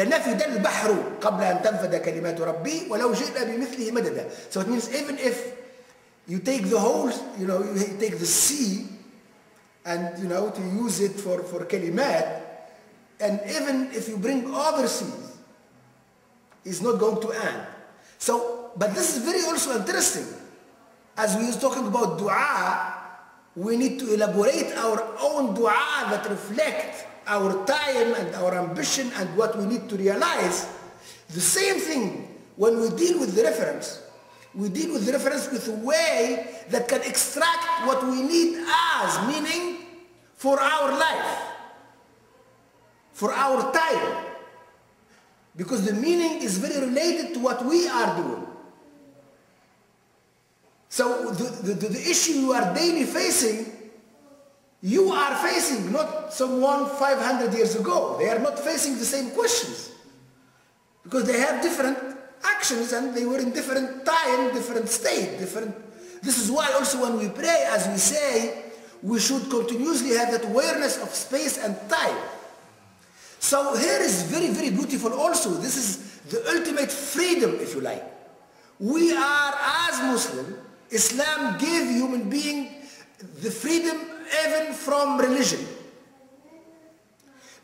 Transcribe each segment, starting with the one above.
نفد البحر قبل أن تنفد كلمات ربي ولو جئنا بمثله مددا. So it means even if you take the whole, you take the sea and to use it for kalimat, and even if you bring other seas, it's not going to end. So, but this is very also interesting. As we was talking about dua, we need to elaborate our own dua that reflect our time and our ambition and what we need to realize. The same thing when we deal with the reference. We deal with the reference with a way that can extract what we need as meaning for our life, for our time. Because the meaning is very related to what we are doing. So the issue you are daily facing, you are facing, not someone 500 years ago. They are not facing the same questions. Because they have different actions and they were in different time, different state, different. This is why also when we pray, as we say, we should continuously have that awareness of space and time. So here is very, very beautiful also. This is the ultimate freedom, if you like. We are, as Muslim, Islam gave human being the freedom even from religion.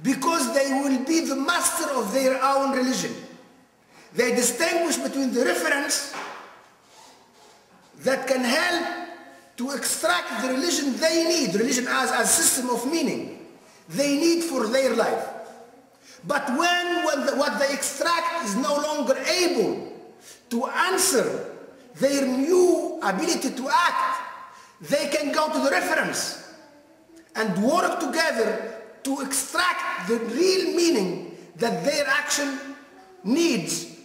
Because they will be the master of their own religion. They distinguish between the reference that can help to extract the religion they need, religion as a system of meaning they need for their life. But when what they extract is no longer able to answer their new ability to act, they can go to the reference and work together to extract the real meaning that their action needs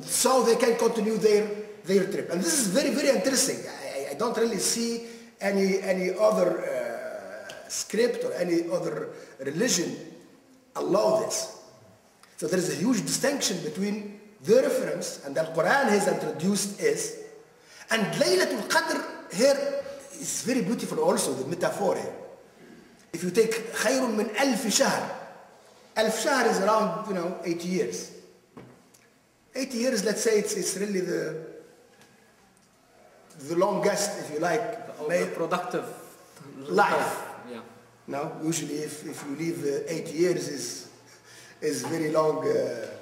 so they can continue their trip. And this is very, very interesting. I don't really see any other script or any other religion allow this. So there is a huge distinction between the reference, and the Quran has introduced is, and Laylatul Qadr here is very beautiful also, the metaphor here. If you take خير من ألف شهر, ألف شهر is around 80 years. 80 years, let's say it's really the longest, if you like, the productive life. Yeah. Now, usually if you live 80 years is very long,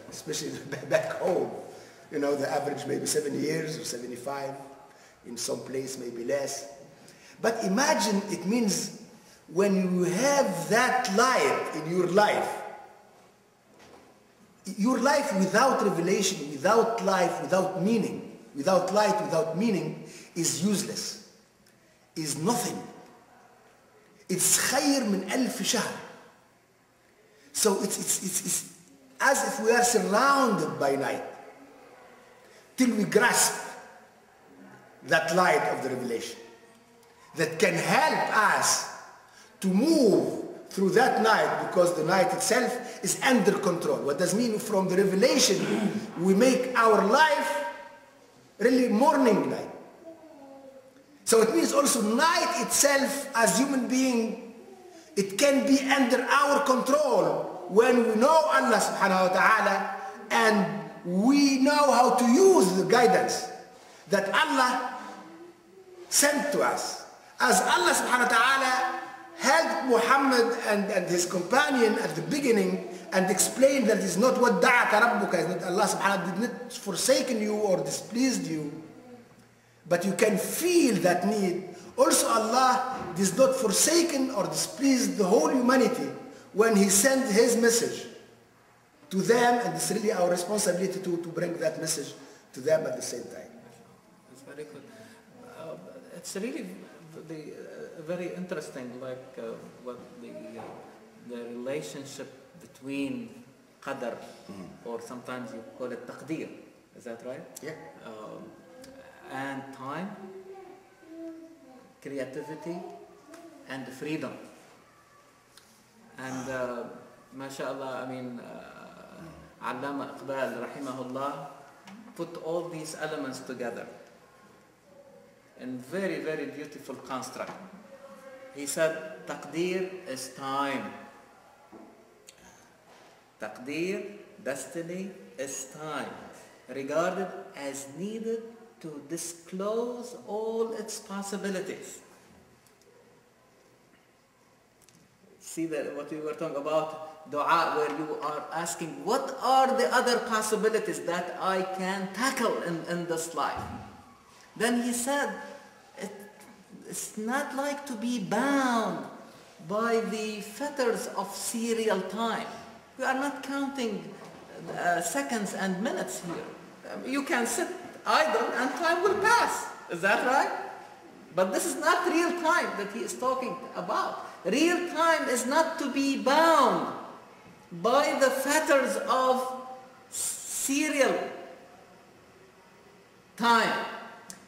especially back home. The average maybe 70 years or 75, in some place maybe less. But imagine, it means when you have that light in your life without revelation, without life, without meaning, without light, without meaning, is useless, is nothing. It's خير من ألف شهر. So it's as if we are surrounded by night till we grasp that light of the revelation that can help us to move through that night, because the night itself is under control. What does mean? From the revelation we make our life really morning light. So it means also night itself as human being, it can be under our control when we know Allah subhanahu wa ta'ala and we know how to use the guidance that Allah sent to us. As Allah subhanahu wa ta'ala helped Muhammad and his companion at the beginning and explained that it's not what da'aka rabbuka, is not Allah subhanahu wa ta'ala did not forsaken you or displeased you, but you can feel that need. Also Allah does not forsaken or displeased the whole humanity when He sent His message to them, and it's really our responsibility to bring that message to them at the same time. It's very good. It's really very interesting, like what the relationship between qadr, or sometimes you call it taqdeer. Is that right? Yeah. And time, creativity, and freedom. And mashallah, I mean, Allama Iqbal rahimahullah put all these elements together in very, very beautiful construct. He said, taqdeer is time. Taqdeer, destiny, is time, regarded as needed to disclose all its possibilities. See that what we were talking about, dua, where you are asking, what are the other possibilities that I can tackle in this life? Then he said, it's not like to be bound by the fetters of serial time. We are not counting seconds and minutes here. You can sit idle and time will pass. Is that right? But this is not real time that he is talking about. Real time is not to be bound by the fetters of serial time,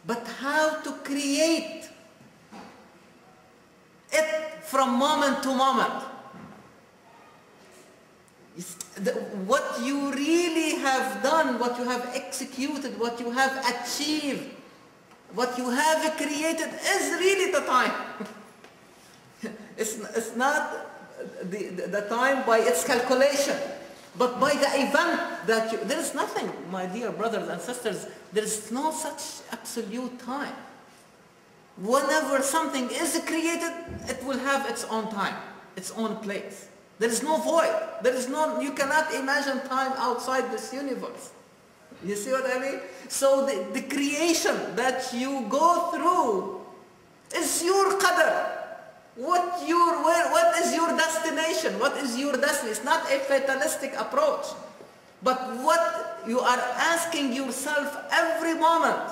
but how to create it from moment to moment. What you really have done, what you have executed, what you have achieved, what you have created is really the time. It's not the time by its calculation, but by the event that you... There is nothing, my dear brothers and sisters, there is no such absolute time. Whenever something is created, it will have its own time, its own place. There is no void. There is no... You cannot imagine time outside this universe. You see what I mean? So the creation that you go through is your qadr. What is your destination? What is your destiny? It's not a fatalistic approach. But what you are asking yourself every moment,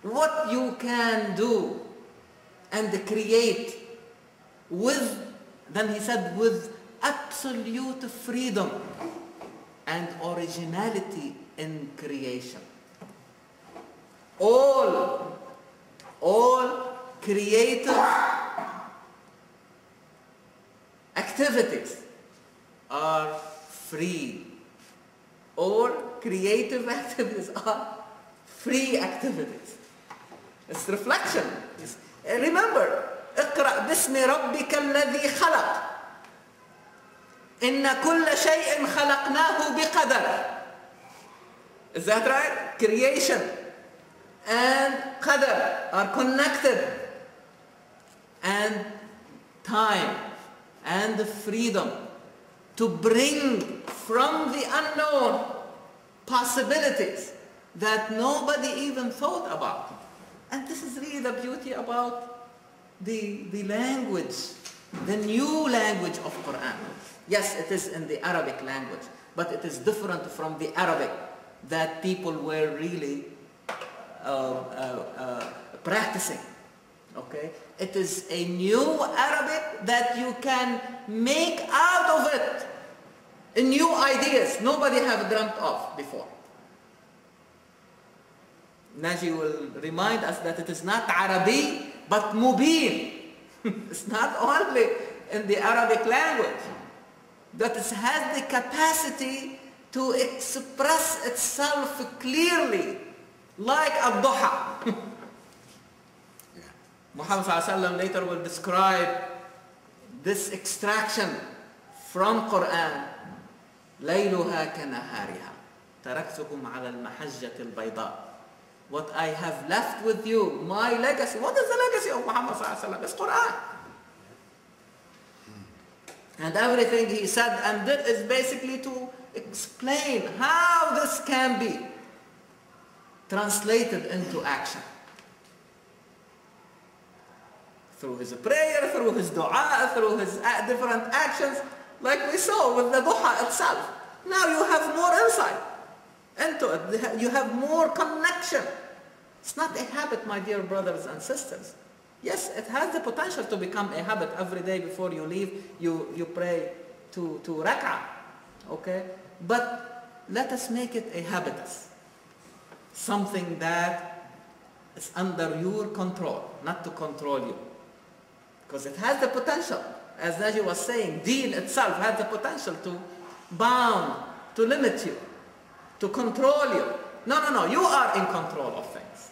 what you can do and create with, then he said, with absolute freedom and originality in creation. All creative activities are free. All creative activities are free activities. It's reflection. Remember, اقرأ باسم ربك الذي خلق إن كل شيء خلقناه بقدر. Is that right? Creation and qadr are connected, and time and the freedom to bring from the unknown possibilities that nobody even thought about. And this is really the beauty about the language, the new language of Quran. Yes, it is in the Arabic language, but it is different from the Arabic that people were really practicing. Okay? It is a new Arabic that you can make out of it new ideas nobody have dreamt of before. Naji will remind us that it is not Arabi, but Mubin. It's not only in the Arabic language, that it has the capacity to express itself clearly, like Ad-Duha. Muhammad ﷺ later will describe this extraction from Quran. ليلها كنهارها تركتكم على المحجة البيضاء. What I have left with you, my legacy. What is the legacy of Muhammad ﷺ? It's Quran. And everything he said and did is basically to explain how this can be translated into action. Through his prayer, through his dua, through his different actions, like we saw with the duha itself. Now you have more insight into it. You have more connection. It's not a habit, my dear brothers and sisters. Yes, it has the potential to become a habit. Every day before you leave, you pray to rak'ah. Okay? But let us make it a habitus. Something that is under your control, not to control you. Because it has the potential, as Naji was saying, deen itself has the potential to bound, to limit you, to control you. No, you are in control of things.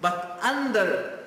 But under